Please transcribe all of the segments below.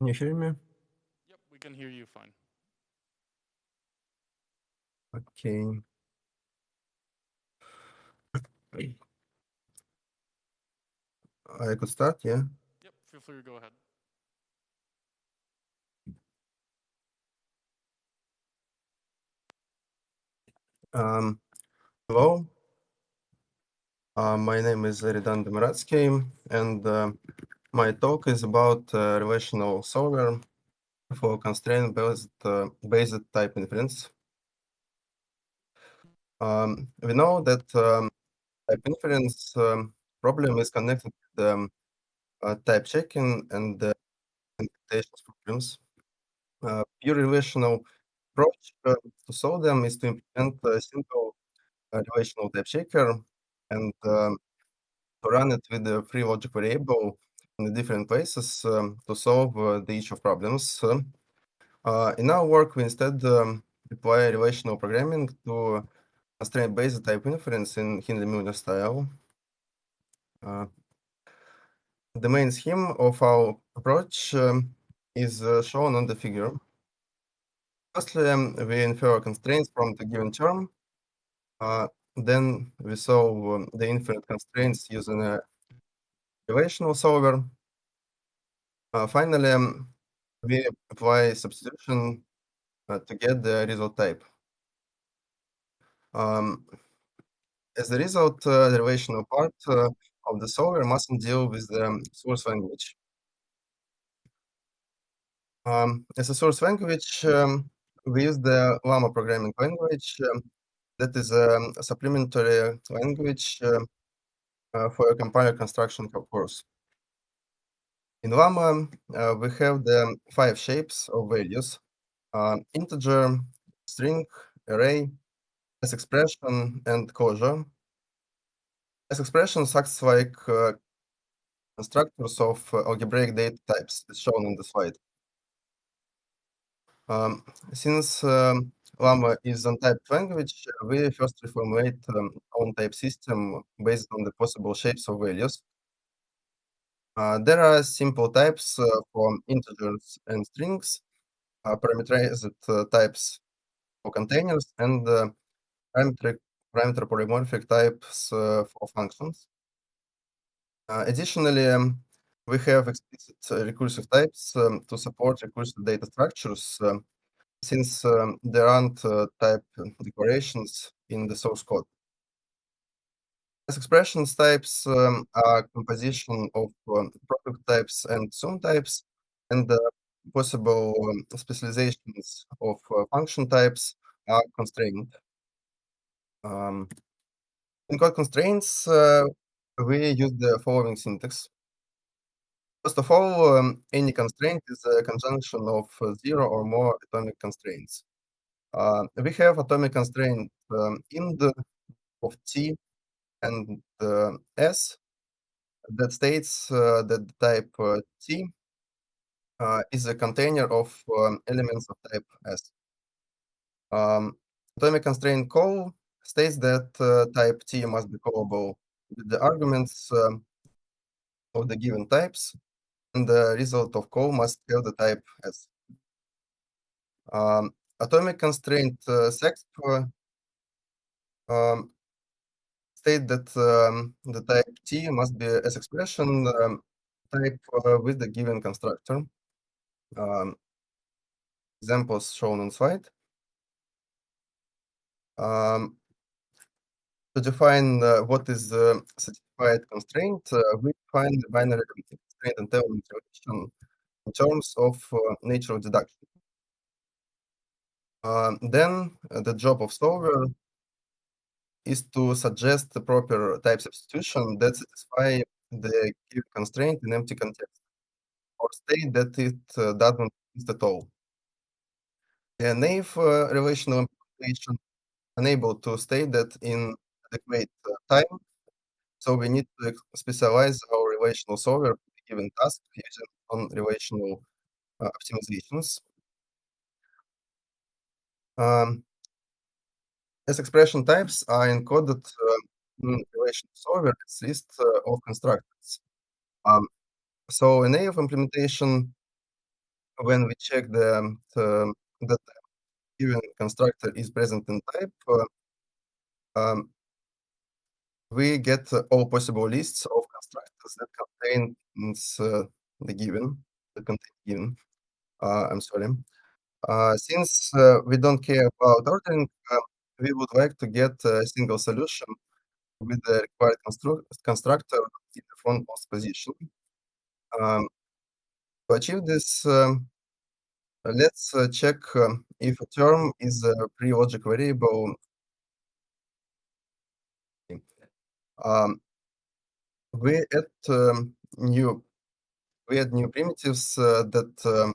Can you hear me? Yep, we can hear you fine. Okay. I could start, yeah. Yep, feel free to go ahead. Um, Hello. My name is Eridan Domoratskiy, and my talk is about relational solver for constraint-based type inference. We know that type inference problem is connected with type checking and implementations problems. Pure relational approach to solve them is to implement a simple relational type checker and to run it with a free logic variable in the different places to solve the each of problems. In our work, we instead apply relational programming to constraint-based type inference in Hindley-Milner style. Uh, the main scheme of our approach is shown on the figure. Firstly, we infer constraints from the given term. Then we solve the infinite constraints using a relational solver. Finally, we apply substitution to get the result type. Um, as a result, the relational part of the solver mustn't deal with the source language. As a source language, we use the Llama programming language. That is a supplementary language for a compiler construction course. In Llama, we have the 5 shapes of values: integer, string, array, as expression, and closure. As expressions acts like constructors of algebraic data types, as shown on the slide. Um, since Llama is untyped language, we first reformulate own type system based on the possible shapes of values. There are simple types for integers and strings, parameterized types for containers, and parameter, parameter polymorphic types for functions. Additionally, we have explicit recursive types to support recursive data structures since there aren't type declarations in the source code. As expressions types are composition of product types and sum types, and possible specializations of function types are constrained. Um, in code constraints, we use the following syntax. First of all, any constraint is a conjunction of 0 or more atomic constraints. We have atomic constraint int of T and S that states that the type T is a container of elements of type S. Um, Atomic constraint call states that type T must be callable with the arguments of the given types, and the result of call must have the type S. Atomic constraint sex um, state that the type T must be S expression type with the given constructor. Um, Examples shown on slide. Um, to define what is satisfied constraint, we define the binary constraint and element relation in terms of natural deduction. Then the job of solver is to suggest the proper type substitution that satisfy the given constraint in empty context, or state that it doesn't exist at all. A naive relational implementation unable to state that in adequate time, so we need to specialize our relational solver for a given task using on relational optimizations. Um, as expression types are encoded in relational solver as list of constructors. Um, so a naive implementation when we check that given constructor is present in type, um, we get all possible lists of constructors that contains that contain given. I'm sorry. Since we don't care about ordering, we would like to get a single solution with the required constructor in the frontmost position. To achieve this, let's check if a term is a pre-logic variable. Um, we add new primitives that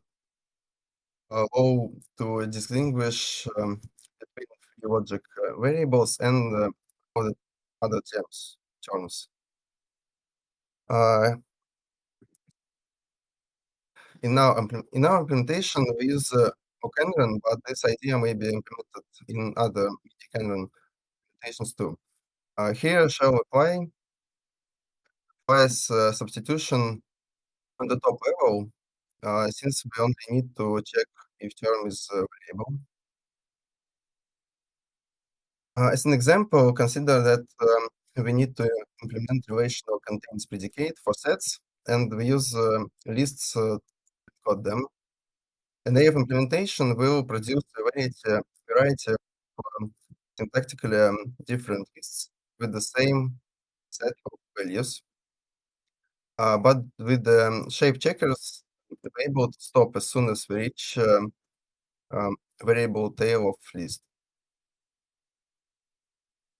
allow to distinguish between pre-logic variables and other terms. In our implementation, we use miniKanren, but this idea may be implemented in other miniKanren implementations too. Here, shall apply as substitution on the top level, since we only need to check if term is variable. As an example, consider that we need to implement relational contains predicate for sets, and we use lists to code them. A naive implementation will produce a variety of syntactically different lists with the same set of values. But with the shape checkers, we're able to stop as soon as we reach variable tail of list.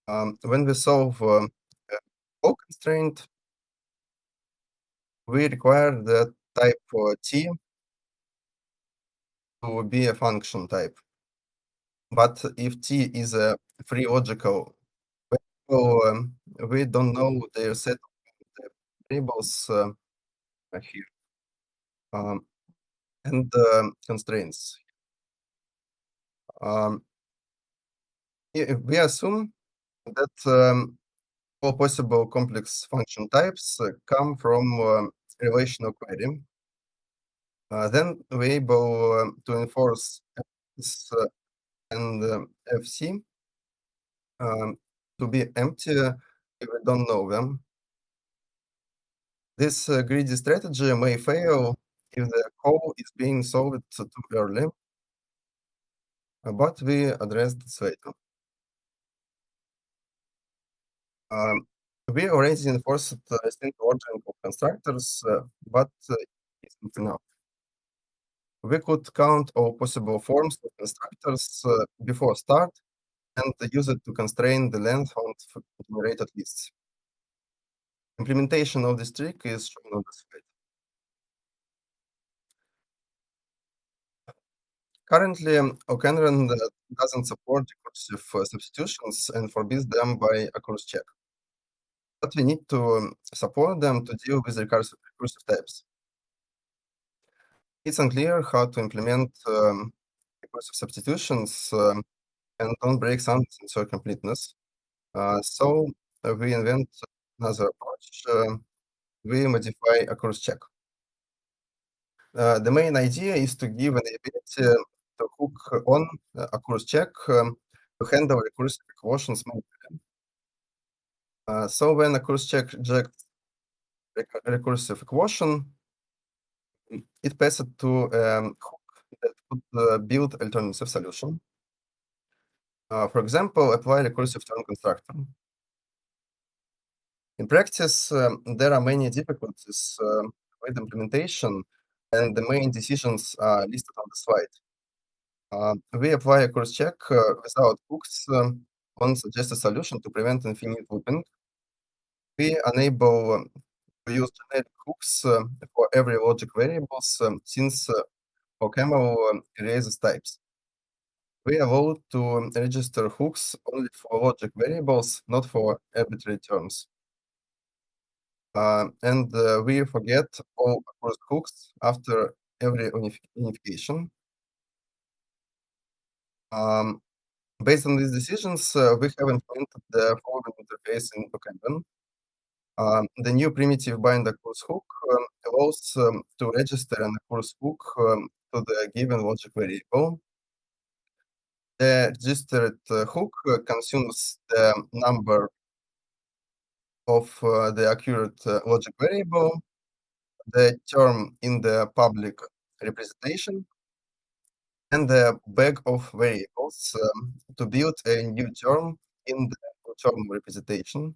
When we solve a constraint, we require the type T to be a function type. But if T is a free logical variable, we don't know their set of variables here. And constraints. We assume that all possible complex function types come from relational query. Then we're able to enforce Fs and Fc to be empty if we don't know them. This greedy strategy may fail if the call is being solved too early, but we addressed this later. We already enforced simple ordering of constructors, but isn't enough. We could count all possible forms of constructors before start and use it to constrain the length of generated lists. Implementation of this trick is shown on the slide. Currently, Constraint doesn't support recursive substitutions and forbids them by a cross check. But we need to support them to deal with recursive types. It's unclear how to implement recursive substitutions and don't break some sensor completeness. So we invent another approach. We modify a cross check. The main idea is to give an ability to hook on a cross check to handle recursive equations manually. So when a cross check rejects recursive equation, it passes to hook that would build alternative solution. For example, apply recursive term constructor. In practice, there are many difficulties with implementation, and the main decisions are listed on the slide. We apply a cross check without hooks on suggested solution to prevent infinite looping. We enable to use generic hooks for every logic variables since OCaml erases types. We allow to register hooks only for logic variables, not for arbitrary terms. And we forget all cross hooks after every unification. Based on these decisions, we have implemented the following interface in OCaml. The new primitive bind across hook allows to register an across hook to the given logic variable. The registered hook consumes the number of the accurate logic variable, the term in the public representation, and the bag of variables to build a new term in the term representation.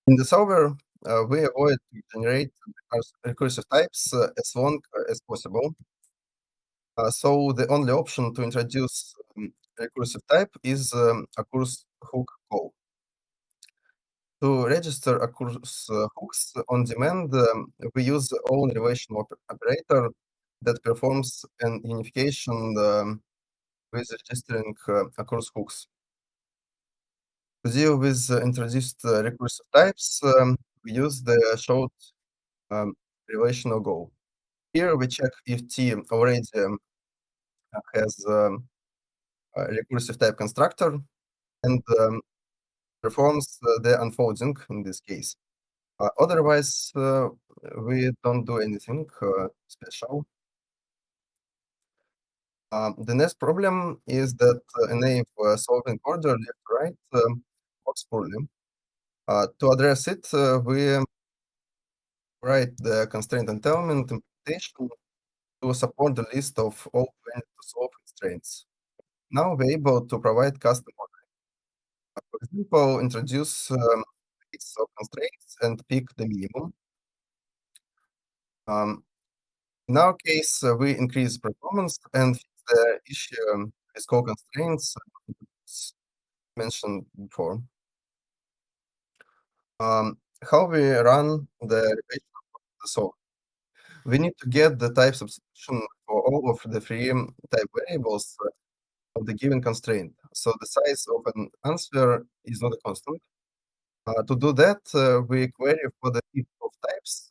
In the solver, we avoid to generate recursive types as long as possible. So the only option to introduce recursive type is occurs hook call. To register occurs hooks on demand, we use own relational operator that performs an unification with registering occurs hooks. To deal with introduced recursive types, we use the short relational goal. Here we check if T already has a recursive type constructor and performs the unfolding in this case. Otherwise, we don't do anything special. The next problem is that an if solving order left-right works poorly. To address it, we write the constraint entanglement implementation to support the list of all planned to solve constraints. Now we're able to provide custom ordering. For example, introduce list of constraints and pick the minimum. In our case, we increase performance and fix the issue with co-constraints mentioned before. How we run the solver. We need to get the type substitution for all of the three type variables of the given constraint. So the size of an answer is not a constant. To do that, we query for the heap of types,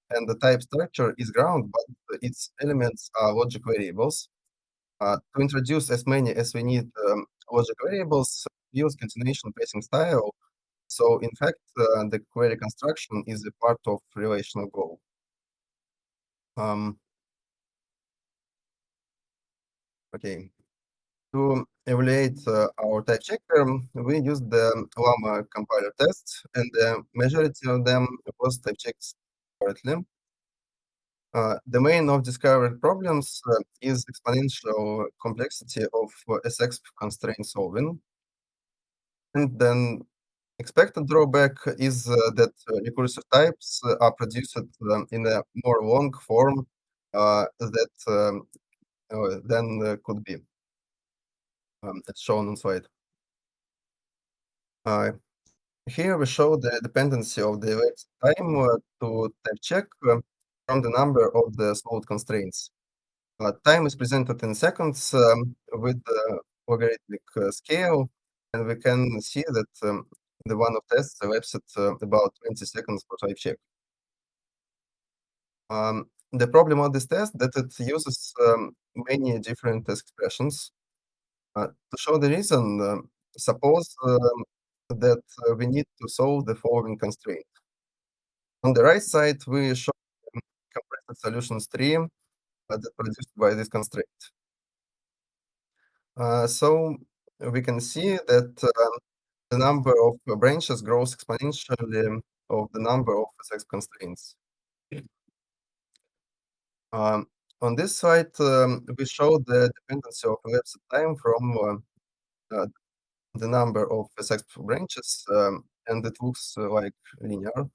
and the type structure is ground, but its elements are logic variables. To introduce as many as we need logic variables, use continuation passing style. So in fact, the query construction is a part of relational goal. Okay. To evaluate our type checker, we use the Llama compiler tests, and the majority of them was type checked correctly. The main of discovered problems is exponential complexity of SX constraint solving. And then expected drawback is that recursive types are produced in a more long form than could be. It's shown on slide. Here we show the dependency of the elapsed time to type check from the number of the solved constraints. Time is presented in seconds with the logarithmic scale, and we can see that the one of tests elapsed about 20 seconds per type check. The problem of this test that it uses many different expressions. To show the reason, suppose that we need to solve the following constraint. On the right side, we show compressed solutions tree that produced by this constraint. So we can see that the number of branches grows exponentially of the number of SX constraints. On this slide, we show the dependency of elapsed time from the number of SX branches, and it looks like linear.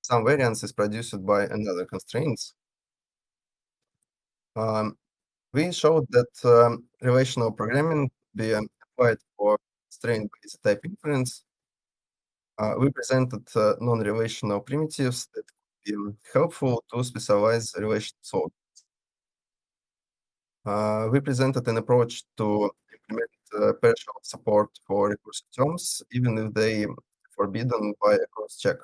Some variance is produced by another constraints. We showed that relational programming be applied for constraint-based type inference. We presented non-relational primitives that could be helpful to specialize relational solving. We presented an approach to implement partial support for recursive terms, even if they forbidden by a cross-check.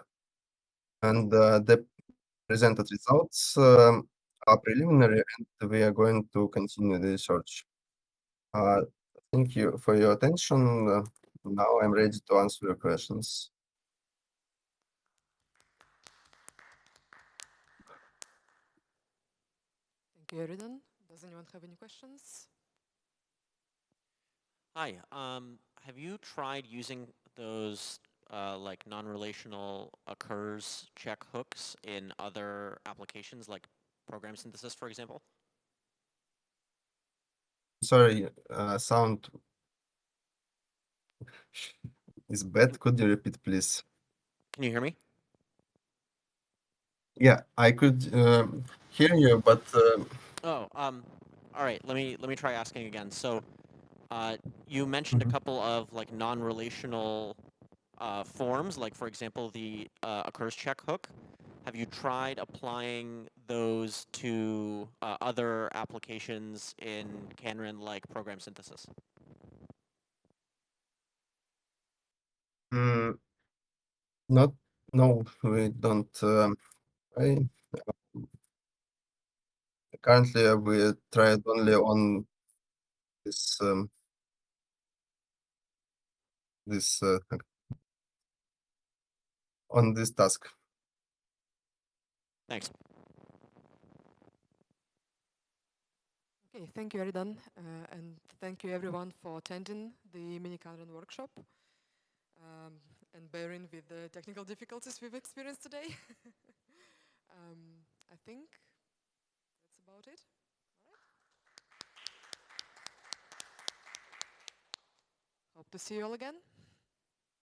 And the presented results are preliminary, and we are going to continue the research. Thank you for your attention. Now I'm ready to answer your questions. Thank you, Eridan. Does anyone have any questions? Hi. Have you tried using those like non-relational occurs check hooks in other applications like program synthesis, for example? Sorry, sound is bad. Could you repeat, please? Can you hear me? Yeah, I could hear you, but Oh, all right. Let me try asking again. So, you mentioned a couple of like non-relational forms, like for example the occurs check hook. Have you tried applying those to other applications in Kanren, like program synthesis? not. No, we don't. I currently we tried only on this this on this task. Thanks. Okay, thank you, Eridan, and thank you everyone for attending the miniKanren workshop and bearing with the technical difficulties we've experienced today. I think that's about it. All right. Hope to see you all again.